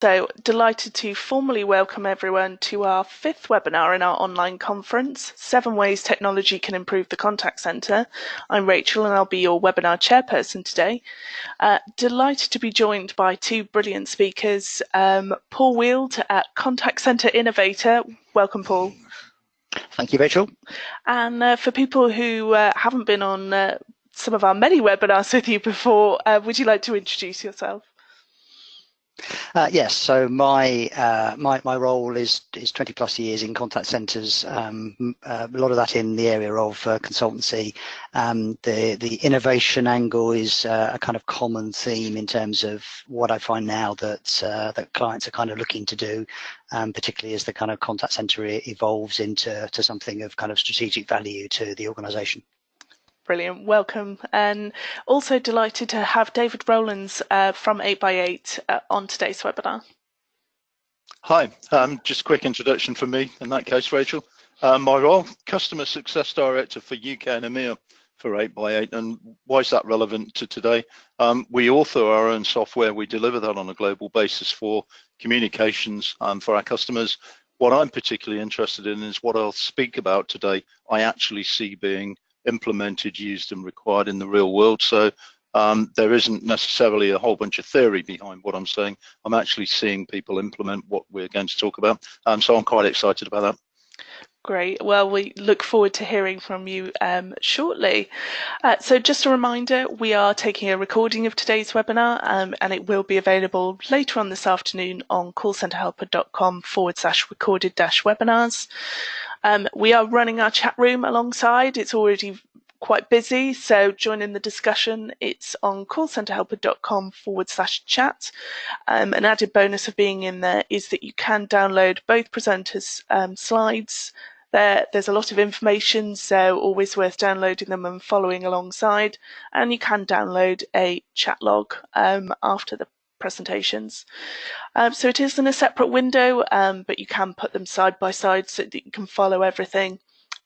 So delighted to formally welcome everyone to our 5th webinar in our online conference, 7 Ways Technology Can Improve the Contact Centre. I'm Rachel and I'll be your webinar chairperson today. Delighted to be joined by 2 brilliant speakers, Paul Wield, Contact Centre Innovator. Welcome, Paul. Thank you, Rachel. And for people who haven't been on some of our many webinars with you before, would you like to introduce yourself? Yes, so my role is 20 plus years in contact centres, a lot of that in the area of consultancy. The innovation angle is a kind of common theme in terms of what I find now that that clients are kind of looking to do, particularly as the kind of contact centre evolves into something of kind of strategic value to the organisation. Brilliant, welcome. And also delighted to have David Rowlands from 8x8 on today's webinar. Hi, just a quick introduction from me in that case, Rachel. My role, Customer Success Director for UK and EMEA for 8x8. And why is that relevant to today? We author our own software. We deliver that on a global basis for communications for our customers. What I'm particularly interested in is what I'll speak about today, I actually see being implemented, used and required in the real world. So there isn't necessarily a whole bunch of theory behind what I'm saying. I'm actually seeing people implement what we're going to talk about. So I'm quite excited about that. Great. Well, we look forward to hearing from you shortly. So just a reminder, we are taking a recording of today's webinar and it will be available later on this afternoon on callcenterhelper.com/recorded-webinars. We are running our chat room alongside. It's already quite busy, so join in the discussion. It's on callcenterhelper.com/chat. An added bonus of being in there is that you can download both presenters' slides. There's a lot of information, so always worth downloading them and following alongside. And you can download a chat log after the presentations. So it is in a separate window, but you can put them side by side so that you can follow everything.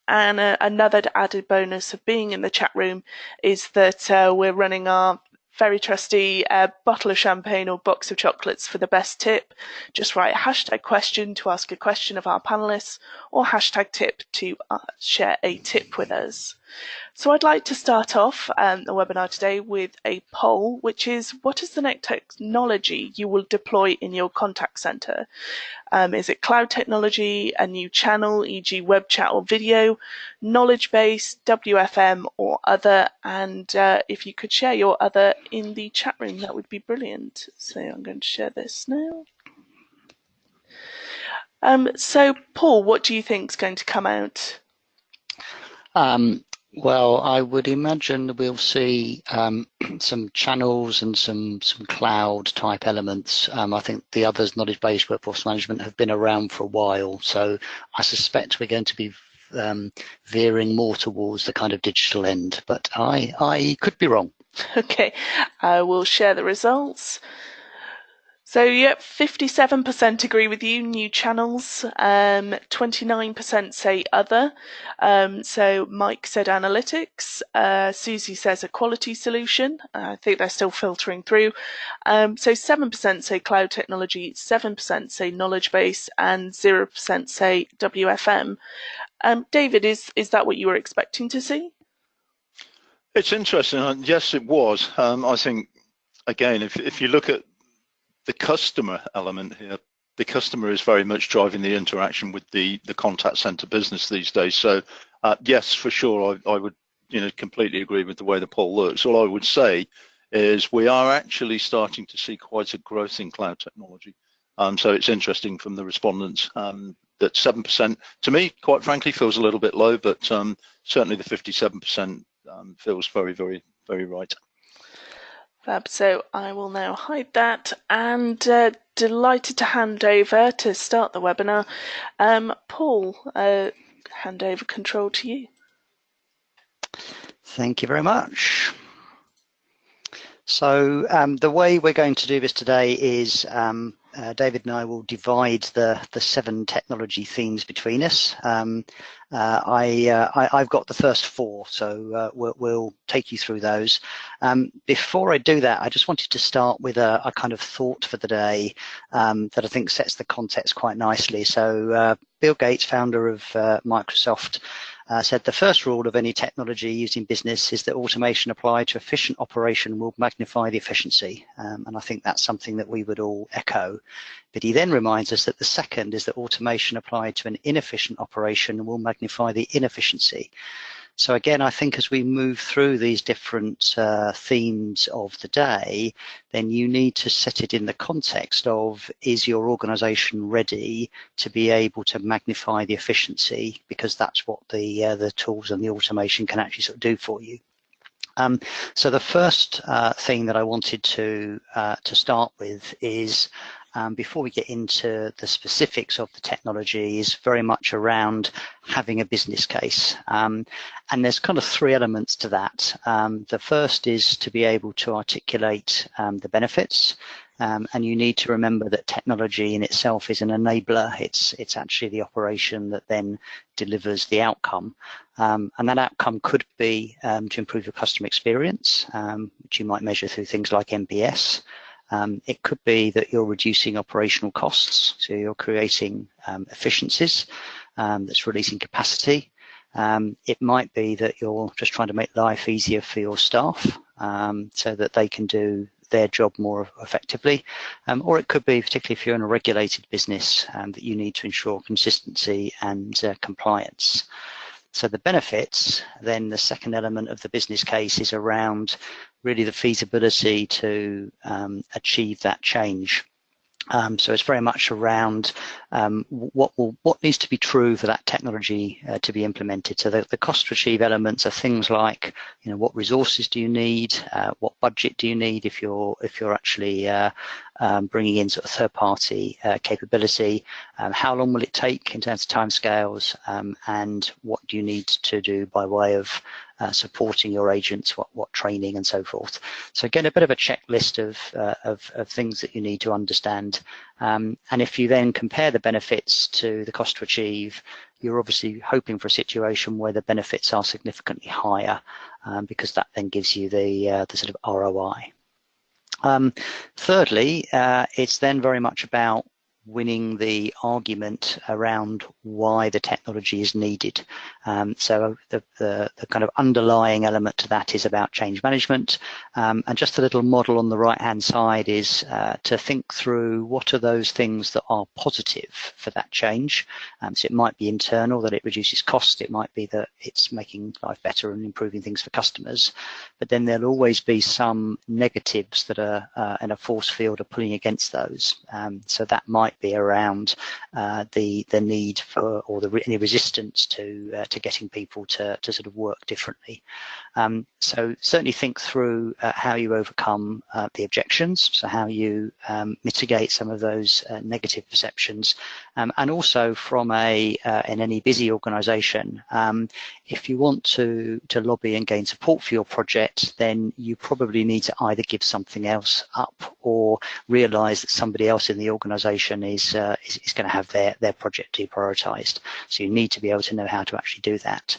And another added bonus of being in the chat room is that we're running our very trusty bottle of champagne or box of chocolates for the best tip. Just write #question to ask a question of our panelists or #tip to share a tip with us. So I'd like to start off the webinar today with a poll, which is, what is the next technology you will deploy in your contact center? Is it cloud technology, a new channel, e.g. web chat or video, knowledge base, WFM or other? And if you could share your other in the chat room, that would be brilliant. So I'm going to share this now. So Paul, what do you think is going to come out? Well, I would imagine we'll see some channels and some cloud type elements. I think the others, knowledge-based workforce management, have been around for a while. So I suspect we're going to be veering more towards the kind of digital end, but I could be wrong. Okay, I will share the results. So, yep, 57% agree with you, new channels, 29% say other. So Mike said analytics, Susie says a quality solution. I think they're still filtering through. So 7% say cloud technology, 7% say knowledge base, and 0% say WFM. David, is that what you were expecting to see? It's interesting. Yes, it was. I think, again, if you look at the customer element here, the customer is very much driving the interaction with the contact center business these days. So yes, for sure, I would completely agree with the way the poll looks. All I would say is we are actually starting to see quite a growth in cloud technology. So it's interesting from the respondents that 7%, to me, quite frankly, feels a little bit low, but certainly the 57% feels very, very, very right. Fab. So I will now hide that, and delighted to hand over to start the webinar. Paul, hand over control to you. Thank you very much. So the way we're going to do this today is David and I will divide the 7 technology themes between us. I've got the first 4, so we'll take you through those. Before I do that, I just wanted to start with a kind of thought for the day that I think sets the context quite nicely. So Bill Gates, founder of Microsoft, said the first rule of any technology used in business is that automation applied to efficient operation will magnify the efficiency. And I think that's something that we would all echo. But he then reminds us that the second is that automation applied to an inefficient operation will magnify the inefficiency. So again, I think as we move through these different themes of the day, then you need to set it in the context of, is your organization ready to be able to magnify the efficiency? Because that's what the tools and the automation can actually sort of do for you. So the first thing that I wanted to start with is, before we get into the specifics of the technology, is very much around having a business case. And there's kind of 3 elements to that. The first is to be able to articulate the benefits. And you need to remember that technology in itself is an enabler. It's actually the operation that then delivers the outcome. And that outcome could be to improve your customer experience, which you might measure through things like NPS. It could be that you're reducing operational costs, so you're creating efficiencies, that's releasing capacity. It might be that you're just trying to make life easier for your staff, so that they can do their job more effectively. Or it could be, particularly if you're in a regulated business, that you need to ensure consistency and compliance. So the benefits, then the second element of the business case is around really the feasibility to achieve that change. So it's very much around what needs to be true for that technology to be implemented. So the cost to achieve elements are things like, what resources do you need, what budget do you need if you're actually bringing in sort of third-party capability, how long will it take in terms of timescales, and what do you need to do by way of supporting your agents, what training and so forth. So again, a bit of a checklist of things that you need to understand. And if you then compare the benefits to the cost to achieve, you're obviously hoping for a situation where the benefits are significantly higher, because that then gives you the sort of ROI. Thirdly, it's then very much about winning the argument around why the technology is needed. So the kind of underlying element to that is about change management. And just a little model on the right-hand side is to think through what are those things that are positive for that change. So it might be internal, that it reduces cost. It might be that it's making life better and improving things for customers. But then there'll always be some negatives that are in a force field are pulling against those. So that might be around the need for, or any resistance to getting people to sort of work differently. So certainly think through how you overcome the objections, so how you mitigate some of those negative perceptions, and also from in any busy organisation, if you want to lobby and gain support for your project, then you probably need to either give something else up or realise that somebody else in the organisation is going to have their project deprioritised. So you need to be able to know how to actually do that.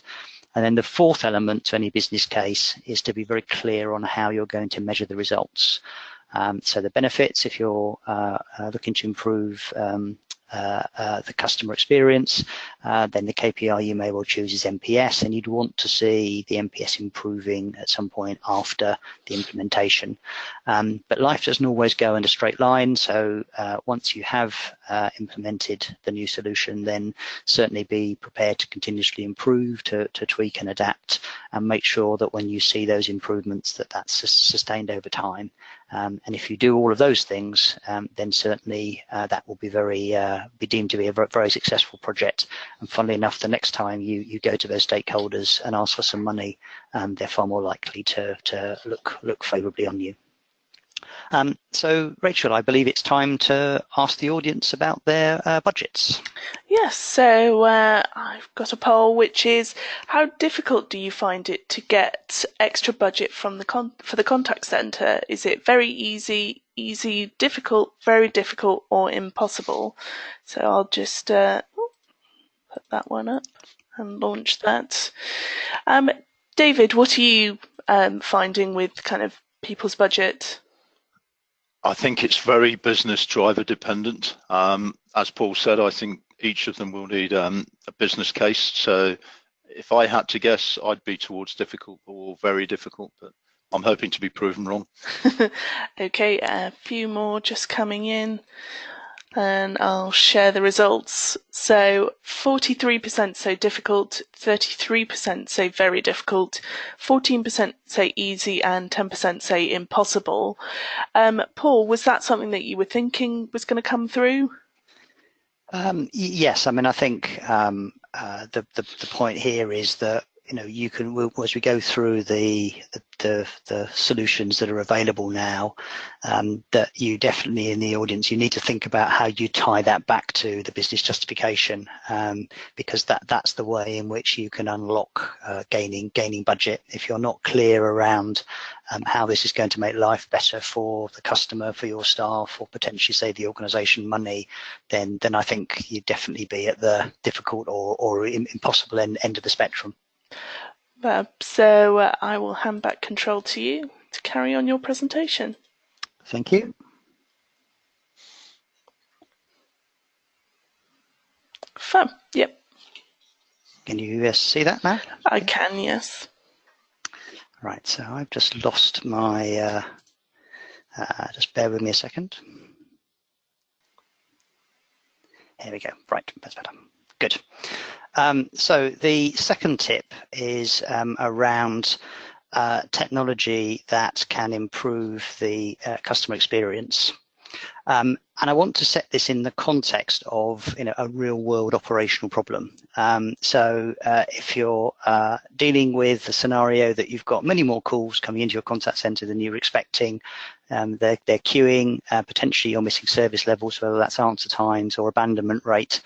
And then the fourth element to any business case is to be very clear on how you're going to measure the results. So the benefits, if you're looking to improve the customer experience, then the KPI you may well choose is NPS, and you'd want to see the NPS improving at some point after the implementation. But life doesn't always go in a straight line, so once you have implemented the new solution, then certainly be prepared to continuously improve, to tweak and adapt, and make sure that when you see those improvements, that's sustained over time. And if you do all of those things, then certainly that will be be deemed to be a very successful project. And funnily enough, the next time you go to those stakeholders and ask for some money, they're far more likely to look favourably on you. So, Rachel, I believe it's time to ask the audience about their budgets. Yes, so I've got a poll which is, how difficult do you find it to get extra budget from for the contact centre? Is it very easy, difficult, very difficult, or impossible? So I'll just put that one up and launch that. David, what are you finding with kind of people's budget? I think it's very business driver dependent. As Paul said, I think each of them will need a business case. So if I had to guess, I'd be towards difficult or very difficult, but I'm hoping to be proven wrong. Okay, a few more just coming in, and I'll share the results. So 43% say difficult, 33% say very difficult, 14% say easy, and 10% say impossible. Paul, was that something that you were thinking was going to come through? Yes, I mean, I think the point here is that you can, as we go through the solutions that are available now, that you definitely in the audience, you need to think about how you tie that back to the business justification, because that's the way in which you can unlock gaining budget. If you're not clear around how this is going to make life better for the customer, for your staff, or potentially save the organisation money, then I think you'd definitely be at the difficult or impossible end of the spectrum. So I will hand back control to you to carry on your presentation. Thank you. Fun. Yep. Can you see that now? I can, yes. Right, so I've just lost my, just bear with me a second. Here we go. Right, that's better. Good. So the second tip is around technology that can improve the customer experience. And I want to set this in the context of a real world operational problem. So if you're dealing with a scenario that you've got many more calls coming into your contact center than you were expecting, they're queuing, potentially you're missing service levels, whether that's answer times or abandonment rate.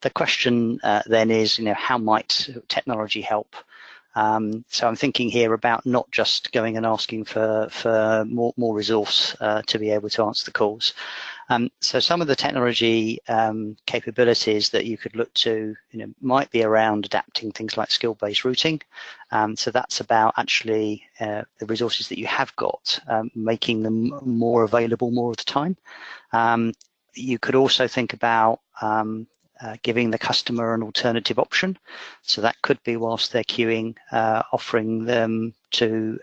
The question then is, how might technology help? So I'm thinking here about not just going and asking for more resource to be able to answer the calls. So some of the technology capabilities that you could look to, might be around adapting things like skill-based routing. So that's about actually the resources that you have got, making them more available more of the time. You could also think about giving the customer an alternative option. So that could be, whilst they're queuing, offering them to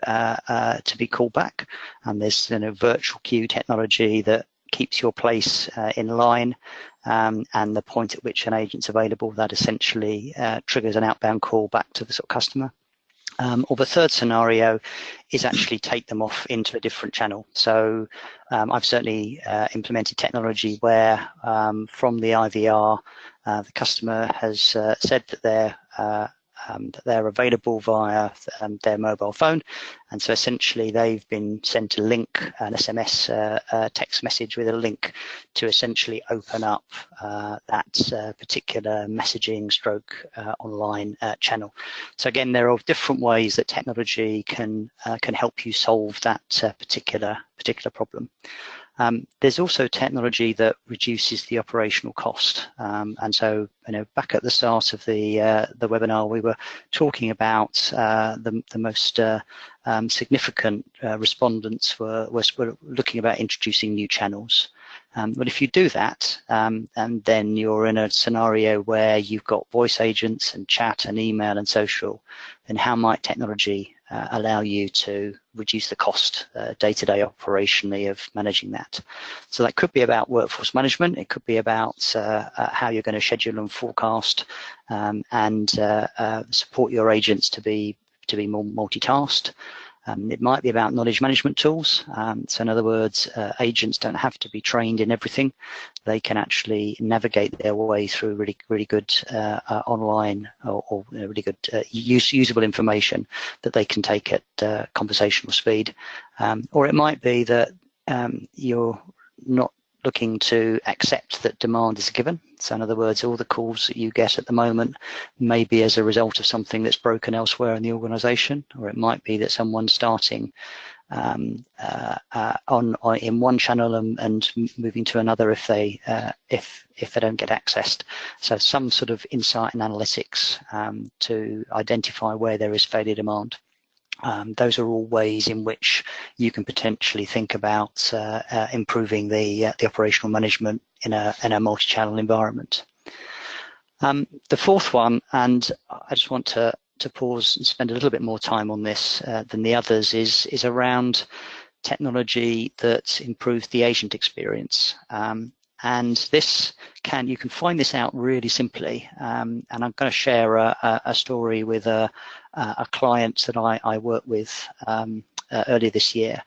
be called back. And there's virtual queue technology that keeps your place in line, and the point at which an agent's available, that essentially triggers an outbound call back to the sort of customer. Or the third scenario is actually take them off into a different channel. So I've certainly implemented technology where from the IVR, the customer has said that they're available via their mobile phone, and so essentially they've been sent a link, an SMS text message with a link to essentially open up that particular messaging stroke online channel. So again, there are different ways that technology can help you solve that particular problem. There's also technology that reduces the operational cost, and so back at the start of the webinar, we were talking about the most significant respondents were looking about introducing new channels. But if you do that, and then you're in a scenario where you've got voice agents and chat and email and social, then how might technology allow you to reduce the cost day-to-day operationally of managing that? So that could be about workforce management. It could be about how you're going to schedule and forecast and support your agents to be more multitasked. It might be about knowledge management tools. So in other words, agents don't have to be trained in everything. They can actually navigate their way through really good online or really good usable information that they can take at conversational speed. Or it might be that you're not looking to accept that demand is a given. So in other words, all the calls that you get at the moment may be as a result of something that's broken elsewhere in the organisation, or it might be that someone's starting in one channel and moving to another if they don't get accessed. So some sort of insight and analytics to identify where there is failure demand. Those are all ways in which you can potentially think about improving the operational management in a multi-channel environment. The fourth one, and I just want to pause and spend a little bit more time on this than the others, is around technology that improves the agent experience. And you can find this out really simply. And I'm going to share a story with a client that I worked with earlier this year.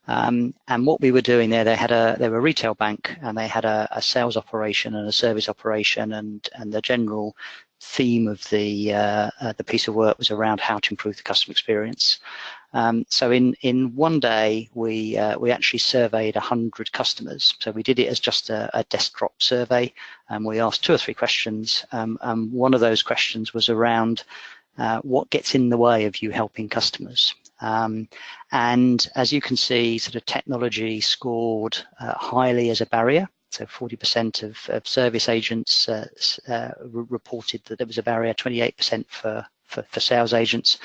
And what we were doing there, they were a retail bank, and they had a sales operation and a service operation, and the general theme of the piece of work was around how to improve the customer experience. So in one day, we actually surveyed 100 customers. So we did it as just a desktop survey, and we asked 2 or 3 questions. One of those questions was around what gets in the way of you helping customers. And as you can see, sort of technology scored highly as a barrier. So 40% of service agents reported that there was a barrier, 28% for sales agents.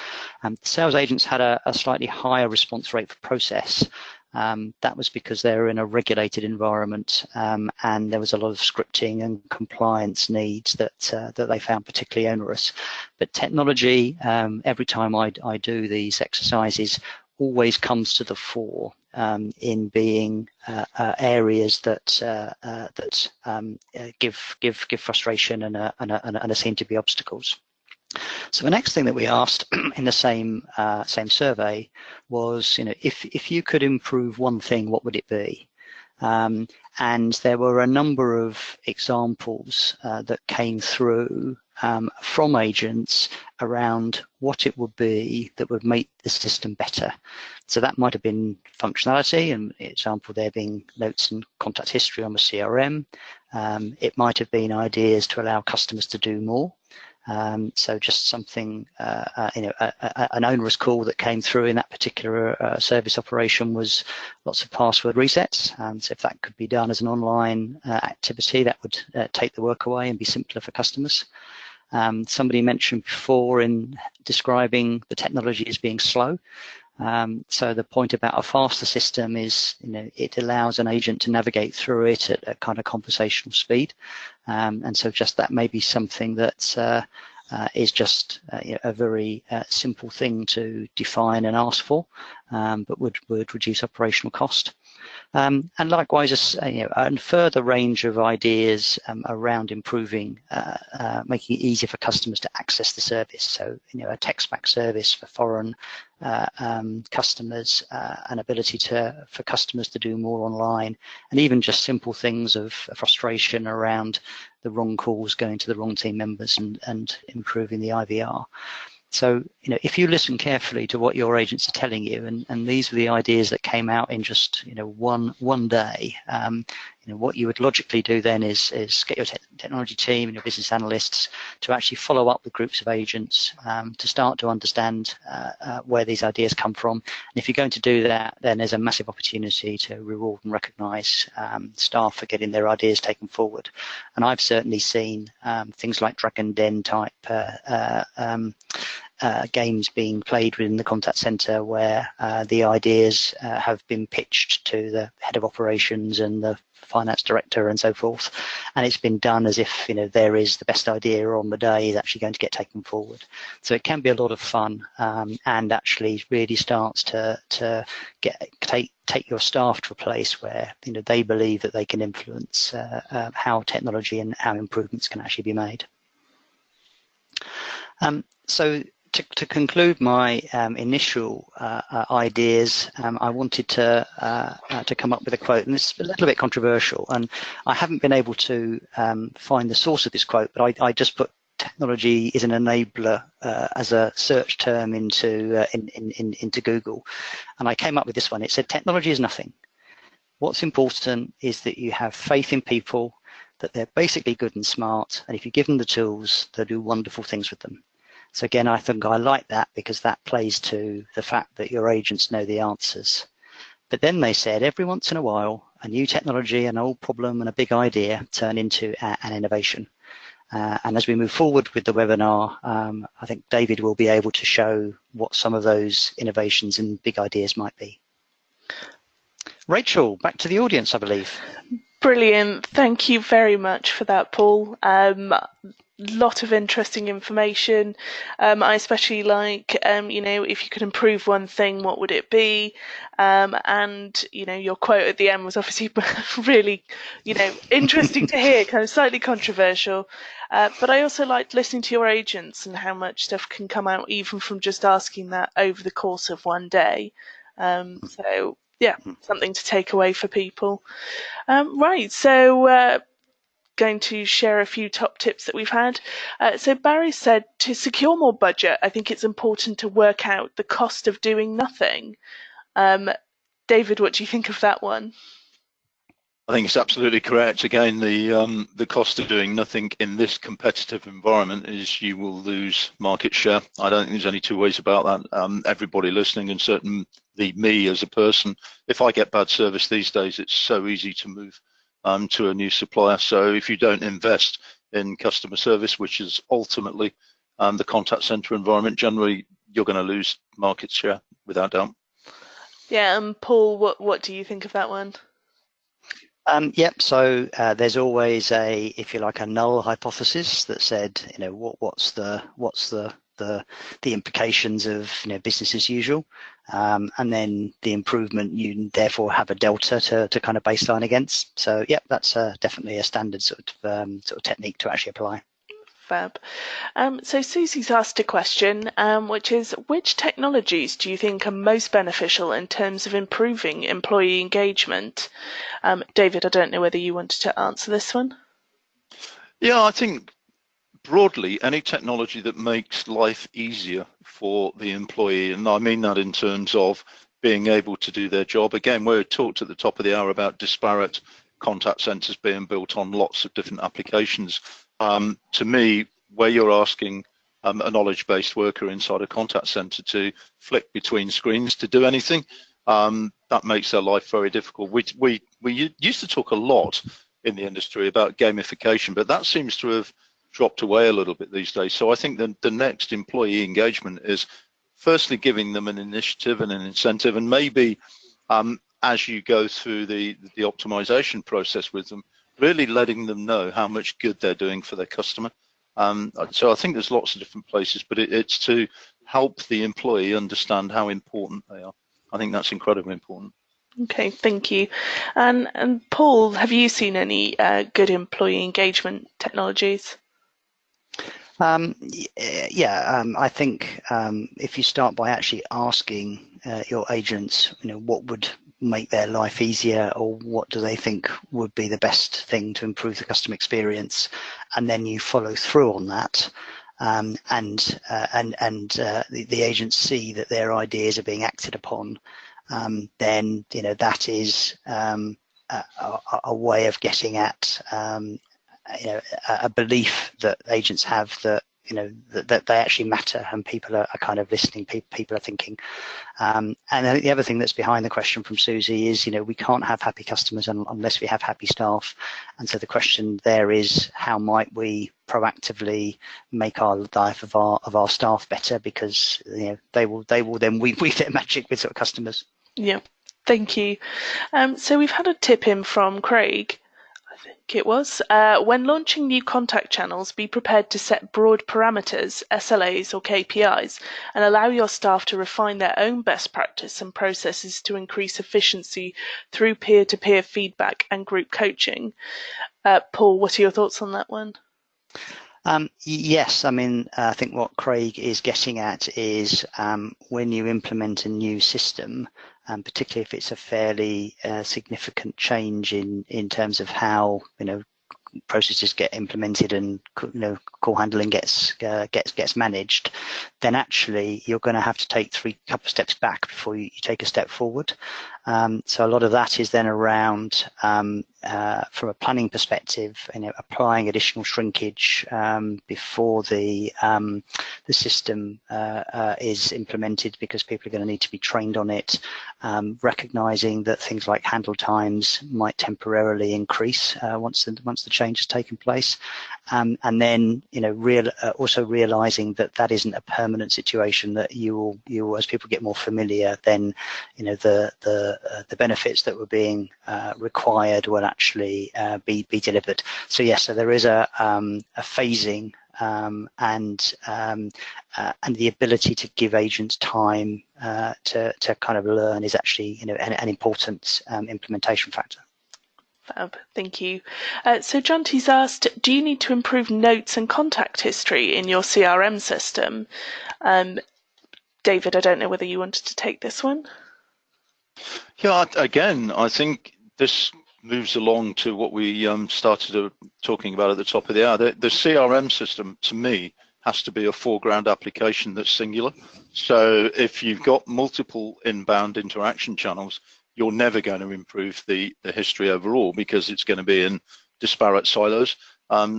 Sales agents had a slightly higher response rate for process. That was because they were in a regulated environment, and there was a lot of scripting and compliance needs that they found particularly onerous. But technology, every time I do these exercises, always comes to the fore in being areas that give frustration and seem to be obstacles. So the next thing that we asked in the same survey was, if you could improve one thing, what would it be? And there were a number of examples that came through from agents around what it would be that would make the system better. So that might have been functionality, and example there being notes and contact history on the CRM. It might have been ideas to allow customers to do more. So just something, an onerous call that came through in that particular service operation was lots of password resets. So if that could be done as an online activity, that would take the work away and be simpler for customers. Somebody mentioned before in describing the technology as being slow. So the point about a faster system is, it allows an agent to navigate through it at a kind of conversational speed. And so just that may be something that is just a very simple thing to define and ask for, but would reduce operational cost. And likewise, a further range of ideas around improving, making it easier for customers to access the service. So, a text-back service for foreign customers, an ability for customers to do more online, and even just simple things of frustration around the wrong calls going to the wrong team members and improving the IVR. So, if you listen carefully to what your agents are telling you, and these were the ideas that came out in just, one day, what you would logically do then is get your technology team and your business analysts to actually follow up with groups of agents to start to understand where these ideas come from. And if you're going to do that, then there's a massive opportunity to reward and recognise staff for getting their ideas taken forward. And I've certainly seen things like drag and den type games being played within the contact centre where the ideas have been pitched to the head of operations and the finance director and so forth, and it's been done as if there is the best idea on the day is actually going to get taken forward. So it can be a lot of fun, and actually really starts to take your staff to a place where they believe that they can influence how technology and how improvements can actually be made. So to conclude my initial ideas, I wanted to come up with a quote, and this is a little bit controversial, and I haven't been able to find the source of this quote, but I just put technology is an enabler as a search term into Google, and I came up with this one. It said, technology is nothing. What's important is that you have faith in people, that they're basically good and smart, and if you give them the tools, they'll do wonderful things with them. So again, I think I like that because that plays to the fact that your agents know the answers. But then they said every once in a while, a new technology, an old problem and a big idea turn into an innovation. And as we move forward with the webinar, I think David will be able to show what some of those innovations and big ideas might be. Rachel, back to the audience, I believe. Brilliant. Thank you very much for that, Paul. Lot of interesting information. I especially like, if you could improve one thing, what would it be? And, your quote at the end was obviously really, interesting to hear, kind of slightly controversial. But I also liked listening to your agents and how much stuff can come out even from just asking that over the course of one day. So, yeah, something to take away for people. Right, so going to share a few top tips that we've had. So Barry said to secure more budget, I think it's important to work out the cost of doing nothing. David, what do you think of that one? I think it's absolutely correct. Again, the cost of doing nothing in this competitive environment is you will lose market share. I don't think there's any two ways about that. Everybody listening, and certainly me as a person, if I get bad service these days, it's so easy to move to a new supplier. So if you don't invest in customer service, which is ultimately the contact center environment, generally you're going to lose market share without doubt. Yeah, and Paul, what do you think of that one? Yep. So there's always if you like, a null hypothesis that said, what's the implications of business as usual, and then the improvement you therefore have a delta to kind of baseline against. So yep, that's definitely a standard sort of technique to actually apply. Fab. So Susie's asked a question, which is, which technologies do you think are most beneficial in terms of improving employee engagement? David, I don't know whether you wanted to answer this one. Yeah, I think broadly, any technology that makes life easier for the employee, and I mean that in terms of being able to do their job. Again, we talked at the top of the hour about disparate contact centers being built on lots of different applications. To me, where you're asking a knowledge-based worker inside a contact center to flick between screens to do anything, that makes their life very difficult. We used to talk a lot in the industry about gamification, but that seems to have dropped away a little bit these days. So I think the next employee engagement is firstly giving them an initiative and an incentive, and maybe as you go through the optimization process with them, really letting them know how much good they're doing for their customer. So I think there's lots of different places, but it's to help the employee understand how important they are. I think that's incredibly important. Okay, thank you. And Paul, have you seen any good employee engagement technologies? I think if you start by actually asking your agents, what would make their life easier, or what do they think would be the best thing to improve the customer experience, and then you follow through on that, and the agents see that their ideas are being acted upon, then that is a way of getting at a belief that agents have that that they actually matter, and people are kind of listening, people are thinking. And I think the other thing that's behind the question from Susie is, we can't have happy customers unless we have happy staff. And so the question there is, how might we proactively make our life of our staff better, because they will then weave their magic with sort of customers. Yeah, thank you. So we've had a tip in from Craig. I think it was, when launching new contact channels, be prepared to set broad parameters, SLAs or KPIs, and allow your staff to refine their own best practice and processes to increase efficiency through peer-to-peer feedback and group coaching. Paul, what are your thoughts on that one? Yes, I think what Craig is getting at is when you implement a new system, particularly if it's a fairly significant change in terms of how processes get implemented and call handling gets managed, then actually you're going to have to take a couple of steps back before you take a step forward. So a lot of that is then around, from a planning perspective, applying additional shrinkage before the system is implemented, because people are going to need to be trained on it, recognizing that things like handle times might temporarily increase once the change has taken place, and then also realizing that that isn't a permanent situation, that you will, as people get more familiar, then the benefits that were being required will actually be delivered. So yes, so there is a phasing and the ability to give agents time to kind of learn is actually an important implementation factor. Fab, thank you. So Jonty's asked, do you need to improve notes and contact history in your CRM system? David, I don't know whether you wanted to take this one. Yeah, again, I think this moves along to what we started talking about at the top of the hour. The CRM system, to me, has to be a foreground application that's singular. So if you've got multiple inbound interaction channels, you're never going to improve the history overall, because it's going to be in disparate silos.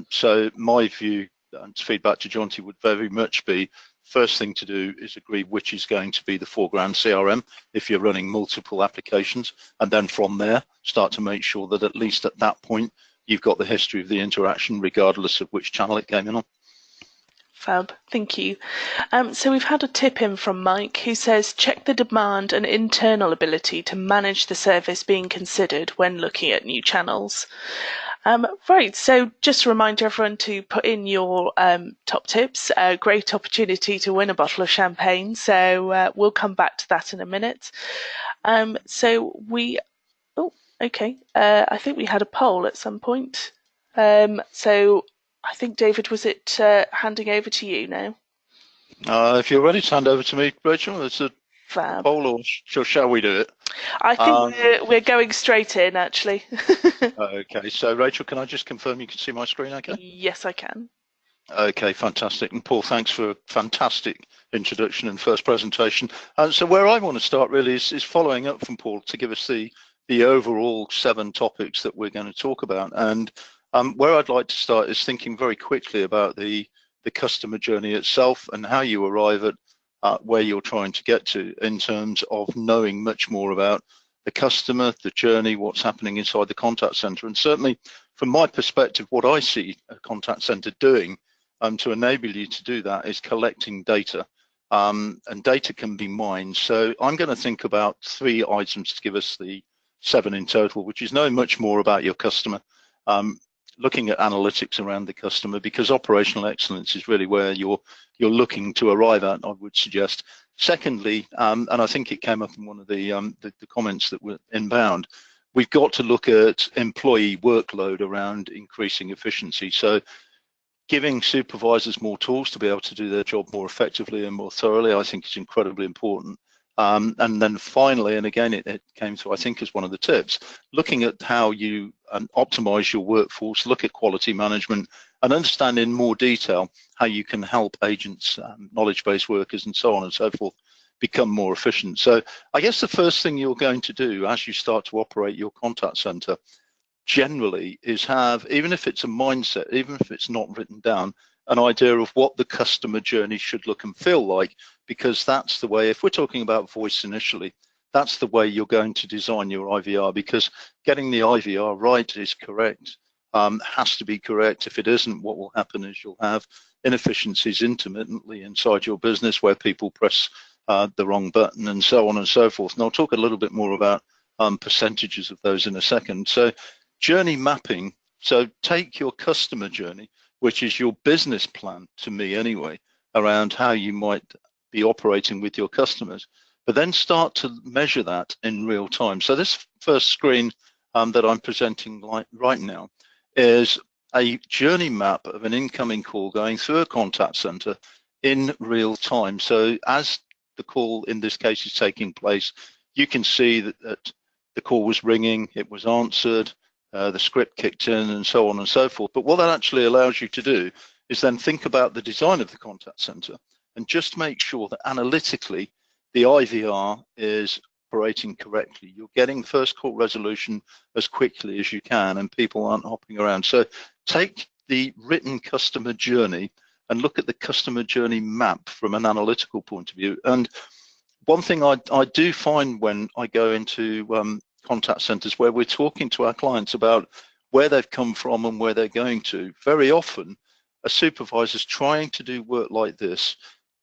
So my view, and feedback to Jonty, would very much be, first thing to do is agree which is going to be the foreground CRM if you're running multiple applications, and then from there start to make sure that at least at that point you've got the history of the interaction regardless of which channel it came in on. Fab, thank you. So we've had a tip in from Mike, who says, check the demand and internal ability to manage the service being considered when looking at new channels. Right, so just a reminder everyone to put in your top tips. Great opportunity to win a bottle of champagne, so we'll come back to that in a minute. I think we had a poll at some point. So I think, David, was it handing over to you now? If you're ready to hand over to me, Rachel, it's a Fab. poll, or shall we do it? I think we're going straight in, actually. Okay, so Rachel, can I just confirm you can see my screen okay? Yes, I can. Okay, fantastic. And Paul, thanks for a fantastic introduction and first presentation. So where I want to start really is following up from Paul to give us the overall 7 topics that we're going to talk about. And where I'd like to start is thinking very quickly about the customer journey itself and how you arrive at where you're trying to get to in terms of knowing much more about the customer, the journey, what's happening inside the contact center. And certainly from my perspective, what I see a contact center doing to enable you to do that is collecting data, and data can be mined. So I'm going to think about 3 items to give us the 7 in total, which is knowing much more about your customer, looking at analytics around the customer, because operational excellence is really where you're looking to arrive at, I would suggest. Secondly, and I think it came up in one of the comments that were inbound, we've got to look at employee workload around increasing efficiency. So giving supervisors more tools to be able to do their job more effectively and more thoroughly, I think is incredibly important. And then finally, and again, it came through, I think, as one of the tips, looking at how you optimize your workforce, look at quality management, and understand in more detail how you can help agents, knowledge-based workers, and so on and so forth, become more efficient. So I guess the first thing you're going to do as you start to operate your contact center generally is have, even if it's a mindset, even if it's not written down, an idea of what the customer journey should look and feel like, because that's the way, if we're talking about voice initially, that's the way you're going to design your IVR, because getting the IVR right is correct, has to be correct. If it isn't, what will happen is you'll have inefficiencies intermittently inside your business where people press the wrong button and so on and so forth. And I'll talk a little bit more about percentages of those in a second. So journey mapping, so take your customer journey, which is your business plan, to me anyway, around how you might be operating with your customers, but then start to measure that in real time. So this first screen that I'm presenting right now is a journey map of an incoming call going through a contact center in real time. So as the call in this case is taking place, you can see that the call was ringing, it was answered, the script kicked in, and so on and so forth. But what that actually allows you to do is then think about the design of the contact center and just make sure that analytically the IVR is operating correctly. You're getting first call resolution as quickly as you can, and people aren't hopping around. So take the written customer journey and look at the customer journey map from an analytical point of view. And one thing I do find when I go into contact centers where we're talking to our clients about where they've come from and where they're going to, very often a supervisor's trying to do work like this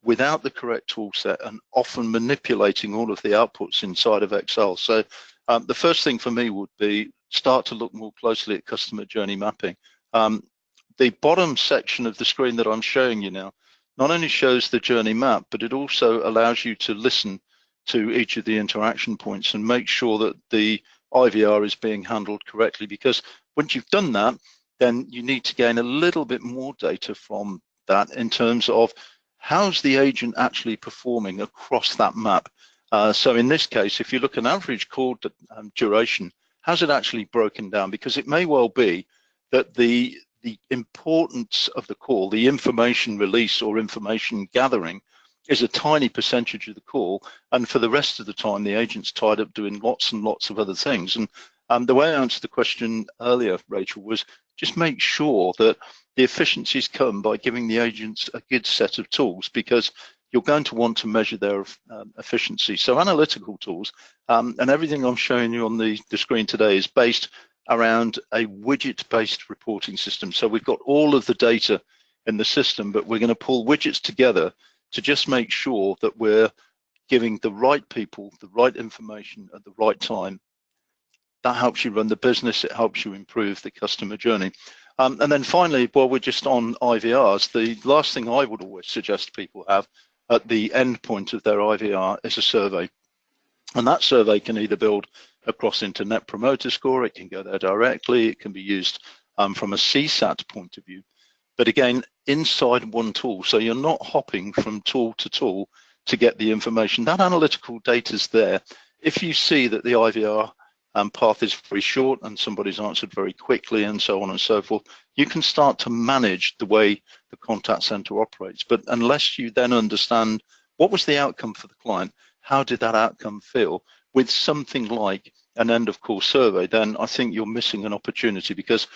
without the correct tool set and often manipulating all of the outputs inside of Excel. So the first thing for me would be start to look more closely at customer journey mapping. The bottom section of the screen that I'm showing you now not only shows the journey map, but it also allows you to listen to each of the interaction points and make sure that the IVR is being handled correctly. Because once you've done that, then you need to gain a little bit more data from that in terms of how's the agent actually performing across that map. So in this case, if you look at an average call duration, how's it actually broken down? Because it may well be that the importance of the call, the information release or information gathering, is a tiny percentage of the call, and for the rest of the time the agent's tied up doing lots and lots of other things. And the way I answered the question earlier, Rachel, was just make sure that the efficiencies come by giving the agents a good set of tools, because you're going to want to measure their efficiency. So analytical tools, and everything I'm showing you on the screen today is based around a widget-based reporting system. So we've got all of the data in the system, but we're going to pull widgets together to just make sure that we're giving the right people the right information at the right time. That helps you run the business, it helps you improve the customer journey. And then finally, while we're just on IVRs, the last thing I would always suggest people have at the end point of their IVR is a survey. And that survey can either build across into Net Promoter Score, it can go there directly, it can be used from a CSAT point of view. But again, inside one tool, so you're not hopping from tool to get the information. That analytical data is there. If you see that the IVR path is very short and somebody's answered very quickly and so on and so forth, you can start to manage the way the contact center operates. But unless you then understand what was the outcome for the client, how did that outcome feel, with something like an end of call survey, then I think you're missing an opportunity. Because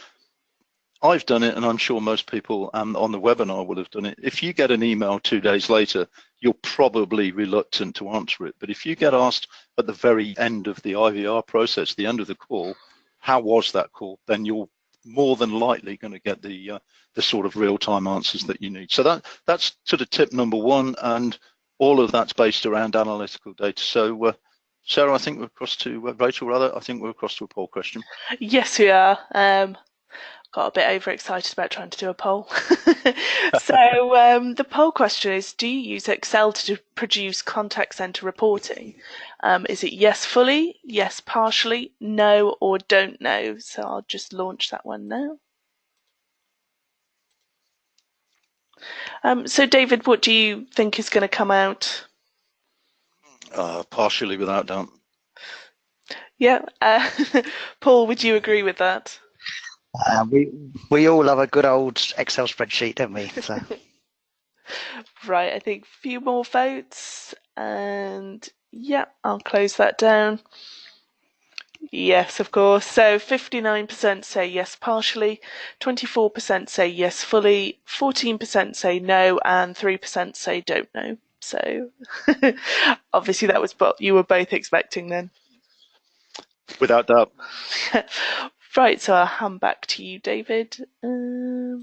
I've done it, and I'm sure most people on the webinar will have done it. If you get an email 2 days later, you're probably reluctant to answer it. But if you get asked at the very end of the IVR process, the end of the call, how was that call, then you're more than likely going to get the sort of real-time answers that you need. So that's sort of tip number one, and all of that's based around analytical data. So Sarah, I think we're across to Rachel, rather. I think we're across to a poll question. Yes, we are. Got a bit overexcited about trying to do a poll. So the poll question is, do you use Excel to produce contact center reporting? Is it yes fully, yes partially, no, or don't know? So I'll just launch that one now. So David, what do you think is going to come out? Partially, without doubt. Yeah. Paul, would you agree with that? We all love a good old Excel spreadsheet, don't we? So. Right, I think a few more votes, and yeah, I'll close that down. Yes, of course. So 59% say yes partially, 24% say yes fully, 14% say no, and 3% say don't know. So obviously that was what you were both expecting then. Without doubt. Right, so I'll hand back to you, David. There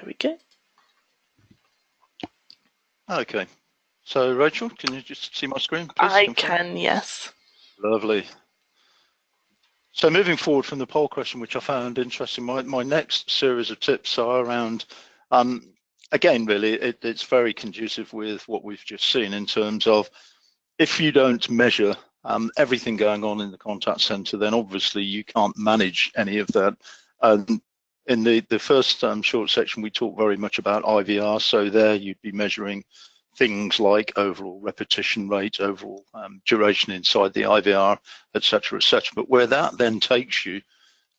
we go. Okay. So Rachel, can you just see my screen, please? I can, yes. Lovely. So moving forward from the poll question, which I found interesting, my next series of tips are around, again, really, it's very conducive with what we've just seen in terms of, if you don't measure everything going on in the contact center, then obviously you can't manage any of that. In the first short section, we talked very much about IVR. So there you'd be measuring things like overall repetition rate, overall duration inside the IVR, et cetera, et cetera. But where that then takes you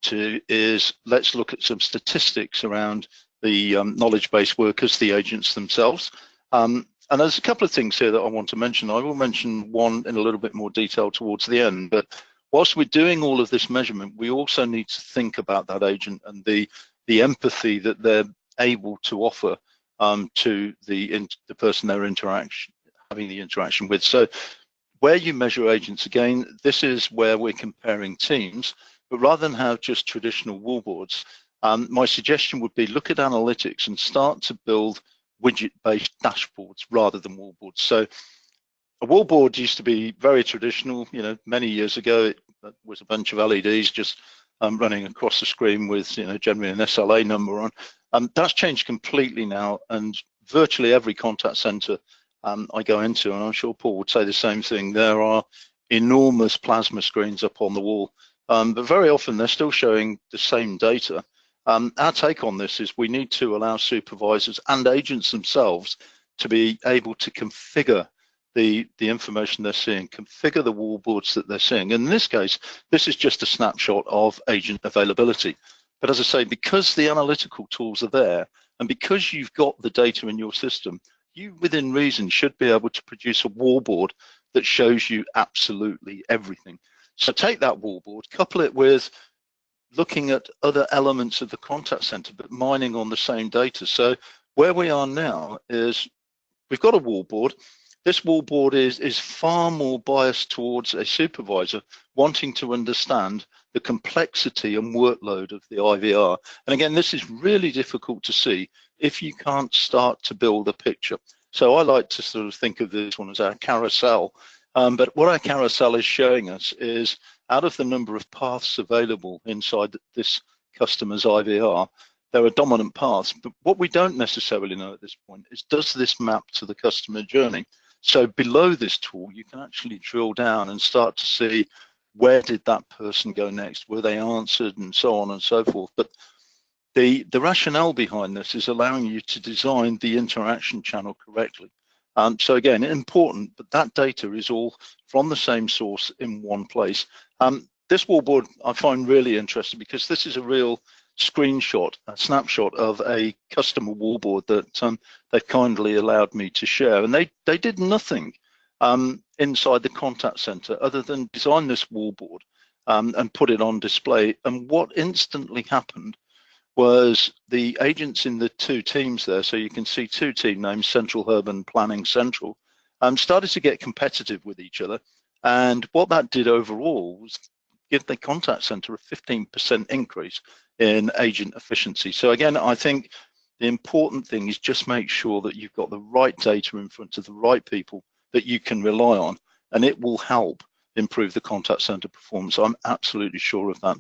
to is, let's look at some statistics around the knowledge-based workers, the agents themselves. And there's a couple of things here that I want to mention. I will mention one in a little bit more detail towards the end, but whilst we're doing all of this measurement, we also need to think about that agent and the empathy that they're able to offer to the person they're having the interaction with. So where you measure agents, again, this is where we're comparing teams, but rather than have just traditional wallboards, my suggestion would be look at analytics and start to build widget-based dashboards rather than wallboards. So a wallboard used to be very traditional, many years ago. It was a bunch of LEDs just running across the screen with, generally an SLA number on. That's changed completely now, and virtually every contact center I go into, and I'm sure Paul would say the same thing, there are enormous plasma screens up on the wall, but very often they're still showing the same data. Our take on this is we need to allow supervisors and agents themselves to be able to configure the information they're seeing, configure the wallboards that they're seeing. And in this case, this is just a snapshot of agent availability. But as I say, because the analytical tools are there, and because you've got the data in your system, you within reason should be able to produce a wallboard that shows you absolutely everything. So take that wallboard, couple it with looking at other elements of the contact center, but mining on the same data. So where we are now is we've got a wallboard. This wallboard is far more biased towards a supervisor wanting to understand the complexity and workload of the IVR. And again, this is really difficult to see if you can't start to build a picture. So I like to sort of think of this one as our carousel. But what our carousel is showing us is out of the number of paths available inside this customer's IVR, there are dominant paths. But what we don't necessarily know at this point is, does this map to the customer journey? So below this tool, you can actually drill down and start to see where did that person go next? Were they answered, and so on and so forth. But the rationale behind this is allowing you to design the interaction channel correctly. So again, important, but that data is all from the same source in one place. This wallboard I find really interesting because this is a real screenshot, a snapshot of a customer wallboard that they've kindly allowed me to share. And they did nothing inside the contact center other than design this wallboard and put it on display. And what instantly happened was the agents in the two teams there, so you can see two team names, Central Urban Planning Central, started to get competitive with each other. And what that did overall was give the contact center a 15% increase in agent efficiency. So again, I think the important thing is just make sure that you've got the right data in front of the right people that you can rely on, and it will help improve the contact center performance. I'm absolutely sure of that.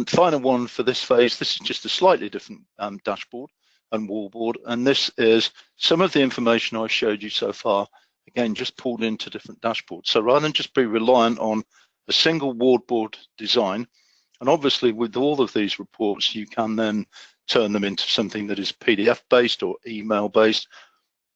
Final one for this phase, this is just a slightly different dashboard and wallboard, and this is some of the information I showed you so far, again, just pulled into different dashboards. So rather than just be reliant on a single wallboard design, and obviously with all of these reports, you can then turn them into something that is PDF based or email based.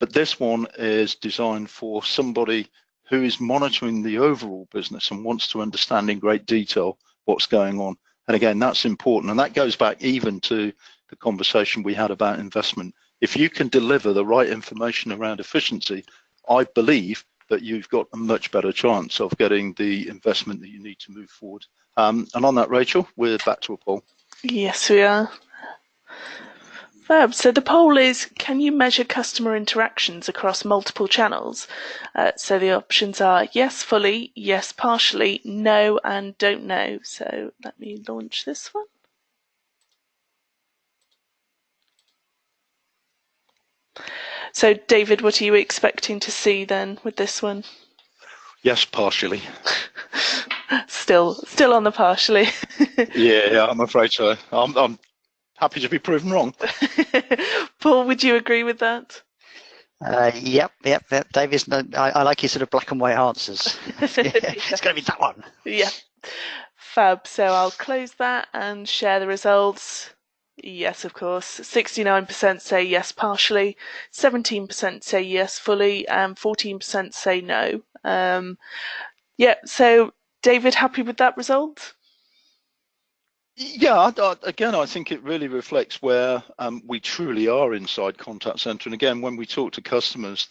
But this one is designed for somebody who is monitoring the overall business and wants to understand in great detail what's going on. And again, that's important. And that goes back even to the conversation we had about investment. If you can deliver the right information around efficiency, I believe that you've got a much better chance of getting the investment that you need to move forward. And on that, Rachel, we're back to a poll. Yes, we are. Fab. So the poll is, can you measure customer interactions across multiple channels? So the options are yes fully, yes partially, no and don't know. So let me launch this one. So David, what are you expecting to see then with this one? Yes, partially. Still on the partially. Yeah, I'm afraid so. I'm happy to be proven wrong. Paul, would you agree with that? Yep. David, I like your sort of black and white answers. It's going to be that one. Yeah. Fab. So I'll close that and share the results. Yes, of course. 69% say yes partially, 17% say yes fully, and 14% say no. Yeah, so David, happy with that result? Yeah, again, I think it really reflects where we truly are inside contact center. And again, when we talk to customers,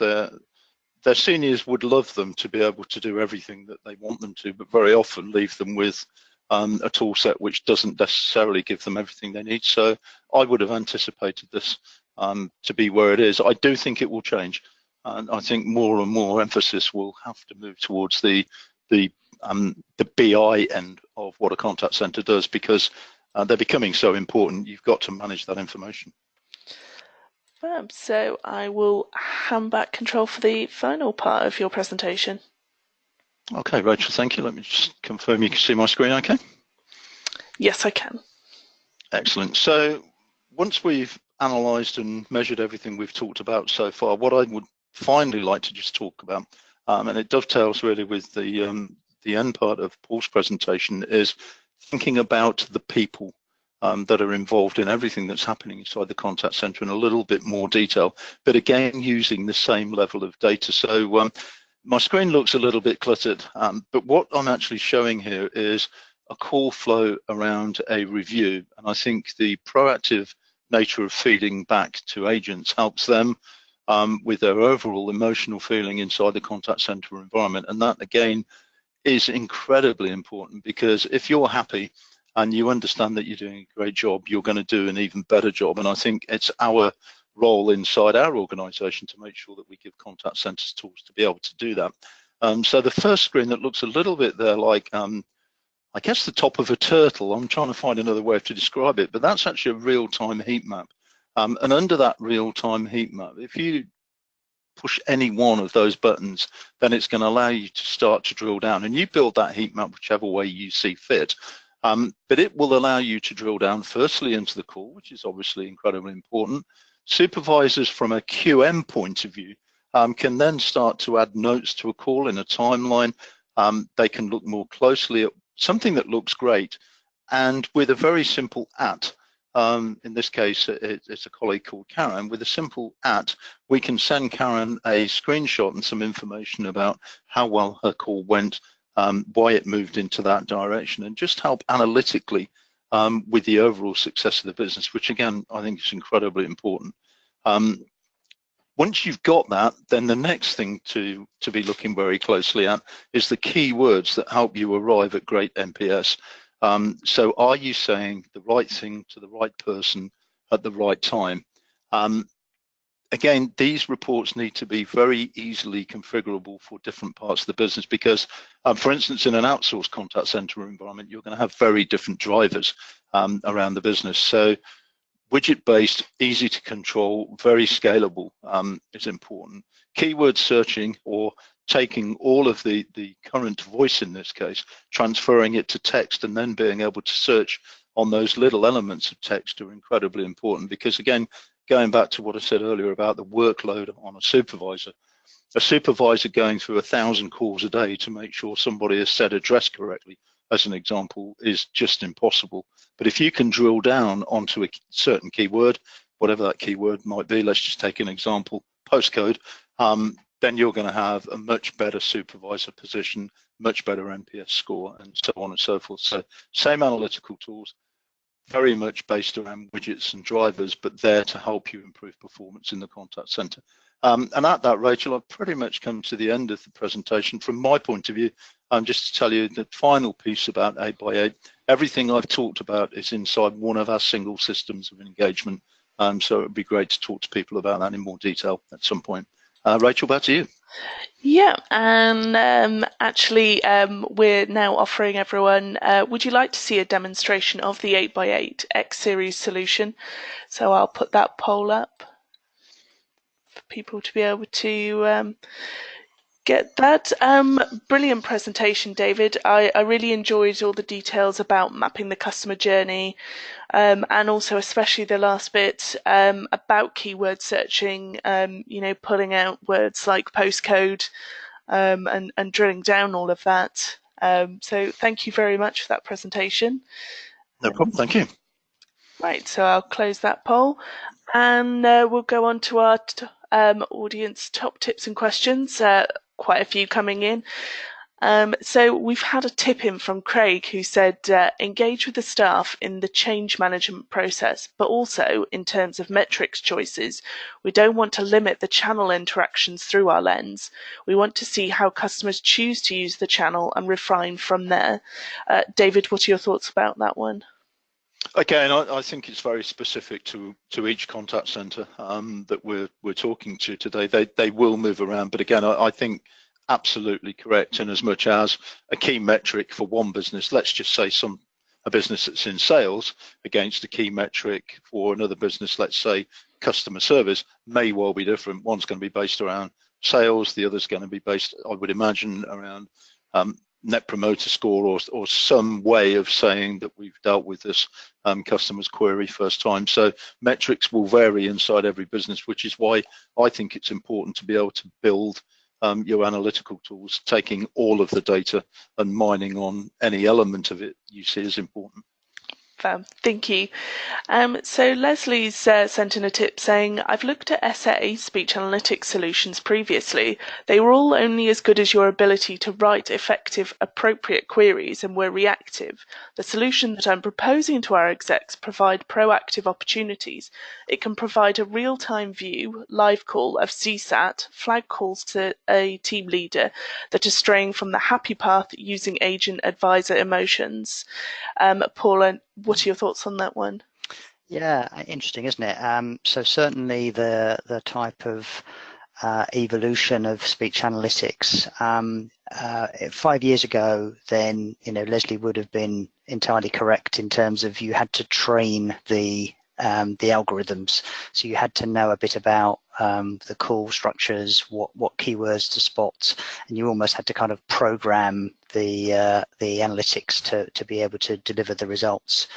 their seniors would love them to be able to do everything that they want them to, but very often leave them with a tool set which doesn't necessarily give them everything they need. So I would have anticipated this to be where it is. I do think it will change, and I think more and more emphasis will have to move towards the BI end of what a contact center does, because they're becoming so important. You've got to manage that information. So I will hand back control for the final part of your presentation. Okay, Rachel, thank you. Let me just confirm you can see my screen okay? Yes, I can. Excellent. So once we've analysed and measured everything we've talked about so far, what I would finally like to just talk about, and it dovetails really with the end part of Paul's presentation, is thinking about the people that are involved in everything that's happening inside the contact centre in a little bit more detail, but again using the same level of data. So my screen looks a little bit cluttered, but what I'm actually showing here is a call flow around a review, and I think the proactive nature of feeding back to agents helps them with their overall emotional feeling inside the contact center environment. And that again is incredibly important, because if you're happy and you understand that you're doing a great job, you're going to do an even better job. And I think it's our role inside our organization to make sure that we give contact centers tools to be able to do that. So the first screen that looks a little bit there like I guess the top of a turtle, I'm trying to find another way to describe it, but that's actually a real-time heat map. And under that real-time heat map, if you push any one of those buttons, then it's going to allow you to start to drill down, and you build that heat map whichever way you see fit. But it will allow you to drill down firstly into the call, which is obviously incredibly important. Supervisors from a QM point of view can then start to add notes to a call in a timeline. They can look more closely at something that looks great, and with a very simple @ in this case it's a colleague called Karen, with a simple @ we can send Karen a screenshot and some information about how well her call went, why it moved into that direction, and just help analytically with the overall success of the business, which again I think is incredibly important. Once you've got that, then the next thing to be looking very closely at is the keywords that help you arrive at great NPS. So are you saying the right thing to the right person at the right time? Again, these reports need to be very easily configurable for different parts of the business, because, for instance, in an outsourced contact center environment, you're going to have very different drivers around the business. So widget-based, easy to control, very scalable is important. Keyword searching, or taking all of the current voice in this case, transferring it to text, and then being able to search on those little elements of text are incredibly important, because again, going back to what I said earlier about the workload on a supervisor going through 1,000 calls a day to make sure somebody has said address correctly, as an example, is just impossible. But if you can drill down onto a certain keyword, whatever that keyword might be, let's just take an example, postcode, then you're going to have a much better supervisor position, much better NPS score, and so on and so forth. So same analytical tools, very much based around widgets and drivers, but there to help you improve performance in the contact center. And at that, Rachel, I've pretty much come to the end of the presentation. From my point of view, just to tell you the final piece about 8x8, everything I've talked about is inside one of our single systems of engagement. So it would be great to talk to people about that in more detail at some point. Rachel, back to you. Yeah, and actually we're now offering everyone, would you like to see a demonstration of the 8x8 X series solution? So I'll put that poll up for people to be able to get that. Brilliant presentation, David. I really enjoyed all the details about mapping the customer journey, and also especially the last bit about keyword searching, pulling out words like postcode and drilling down all of that. So thank you very much for that presentation. No problem, thank you. Right, so I'll close that poll, and we'll go on to our audience top tips and questions. Quite a few coming in. So we've had a tip in from Craig who said engage with the staff in the change management process, but also in terms of metrics choices. We don't want to limit the channel interactions through our lens. We want to see how customers choose to use the channel and refine from there. David, what are your thoughts about that one? Again, I think it's very specific to each contact centre that we're talking to today. They will move around, but again, I think absolutely correct. And as much as a key metric for one business, let's just say a business that's in sales against a key metric for another business, let's say customer service, may well be different. One's going to be based around sales, the other's going to be based, I would imagine, around net promoter score or some way of saying that we've dealt with this customer's query first time. So metrics will vary inside every business, which is why I think it's important to be able to build your analytical tools, taking all of the data and mining on any element of it you see as important. Thank you. So Leslie's sent in a tip saying, I've looked at SA speech analytics solutions previously. They were all only as good as your ability to write effective, appropriate queries and were reactive. The solution that I'm proposing to our execs provide proactive opportunities. It can provide a real-time view, live call of CSAT, flag calls to a team leader that are straying from the happy path using agent advisor emotions. Paula, what are your thoughts on that one? Yeah, interesting, isn't it? So certainly the type of evolution of speech analytics. 5 years ago, then Leslie would have been entirely correct in terms of you had to train the algorithms, so you had to know a bit about the call structures, what keywords to spot, and you almost had to kind of program the analytics to be able to deliver the results.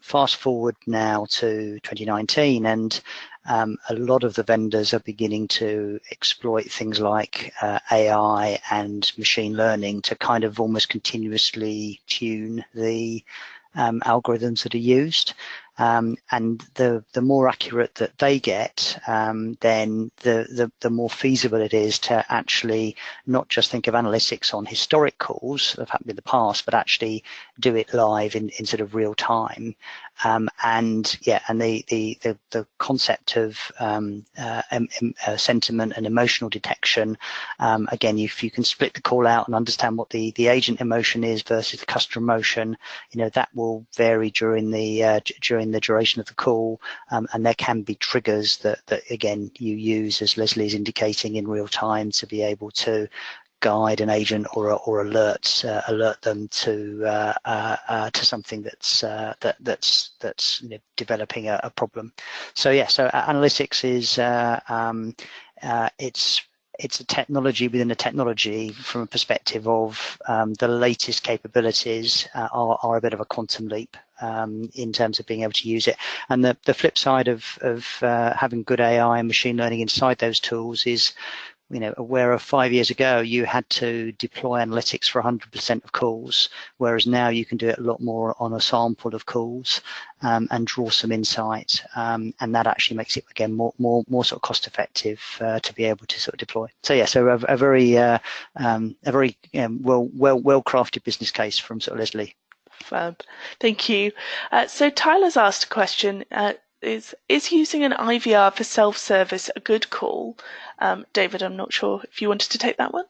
Fast forward now to 2019, and a lot of the vendors are beginning to exploit things like AI and machine learning to kind of almost continuously tune the algorithms that are used. And the more accurate that they get, then the more feasible it is to actually not just think of analytics on historic calls that have happened in the past, but actually do it live in sort of real time. And the concept of sentiment and emotional detection, again, if you can split the call out and understand what the agent emotion is versus the customer emotion, that will vary during the duration of the call, and there can be triggers that again you use, as Leslie is indicating, in real time to be able to guide an agent or alert them to something that's developing a problem. So analytics is it's a technology within a technology. From a perspective of the latest capabilities are a bit of a quantum leap in terms of being able to use it. And the flip side of having good AI and machine learning inside those tools is, where 5 years ago you had to deploy analytics for 100% of calls, whereas now you can do it a lot more on a sample of calls and draw some insight, and that actually makes it again more sort of cost effective to be able to sort of deploy. So a very well crafted business case from sort of Leslie. Fab, thank you. So Tyler's asked a question. Is using an IVR for self-service a good call? David, I'm not sure if you wanted to take that one.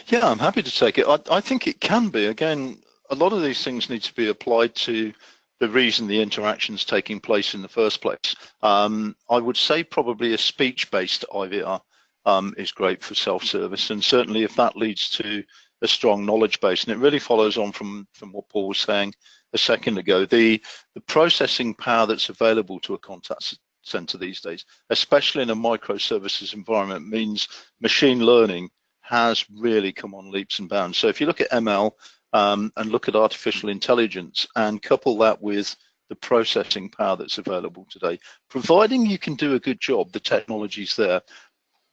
Yeah, I'm happy to take it. I think it can be. Again, a lot of these things need to be applied to the reason the interaction's taking place in the first place. I would say probably a speech-based IVR is great for self-service, and certainly if that leads to a strong knowledge base, and it really follows on from what Paul was saying a second ago, the processing power that's available to a contact center these days, especially in a microservices environment, means machine learning has really come on leaps and bounds. So if you look at ML and look at artificial intelligence and couple that with the processing power that's available today, providing you can do a good job, the technology's there.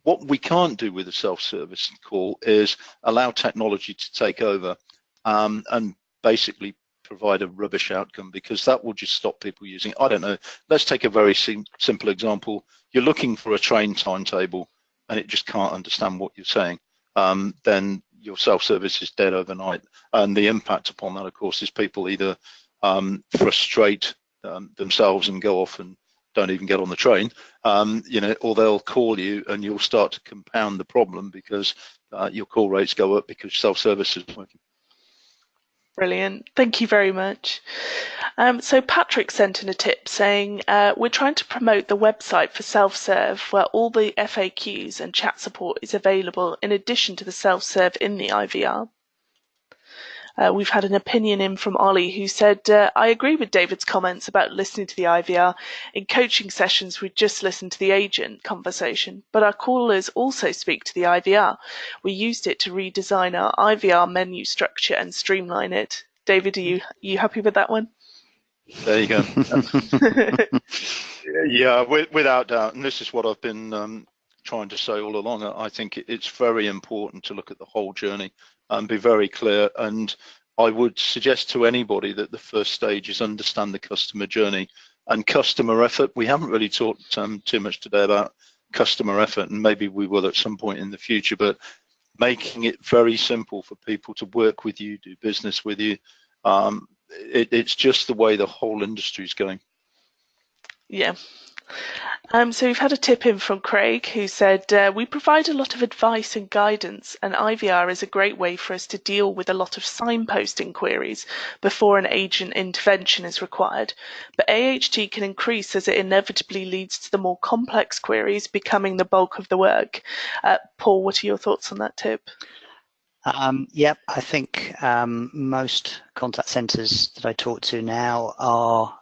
What we can't do with a self-service call is allow technology to take over and basically provide a rubbish outcome, because that will just stop people using. I don't know, let's take a very simple example. You're looking for a train timetable and it just can't understand what you're saying. Then your self-service is dead overnight. And the impact upon that, of course, is people either frustrate themselves and go off and don't even get on the train, or they'll call you and you'll start to compound the problem because your call rates go up because self-service is working. Brilliant. Thank you very much. So Patrick sent in a tip saying, we're trying to promote the website for self-serve where all the FAQs and chat support is available in addition to the self-serve in the IVR. We've had an opinion in from Ollie who said, I agree with David's comments about listening to the IVR. In coaching sessions, we just listen to the agent conversation, but our callers also speak to the IVR. We used it to redesign our IVR menu structure and streamline it. David, are you happy with that one? There you go. Yeah, without doubt. And this is what I've been trying to say all along. I think it's very important to look at the whole journey and be very clear. And I would suggest to anybody that the first stage is understand the customer journey and customer effort. We haven't really talked too much today about customer effort, and maybe we will at some point in the future, but making it very simple for people to work with you, do business with you. It's just the way the whole industry is going. Yeah. So we've had a tip in from Craig who said, we provide a lot of advice and guidance, and IVR is a great way for us to deal with a lot of signposting queries before an agent intervention is required. But AHT can increase as it inevitably leads to the more complex queries becoming the bulk of the work. Paul, what are your thoughts on that tip? Yep, I think most contact centres that I talk to now are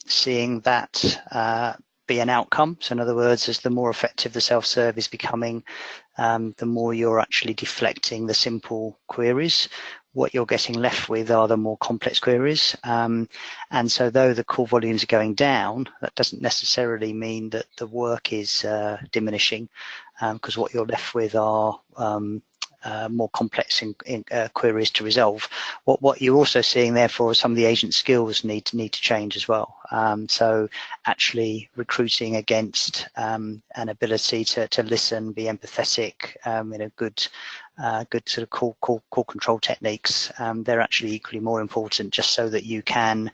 seeing that be an outcome. So in other words, as the more effective the self-serve is becoming, the more you're actually deflecting the simple queries. What you're getting left with are the more complex queries. And so though the call volumes are going down, that doesn't necessarily mean that the work is diminishing, because what you're left with are more complex queries to resolve. What you're also seeing, therefore, is some of the agent skills need to change as well. So actually recruiting against an ability to listen, be empathetic, good sort of call control techniques. They're actually equally more important, just so that you can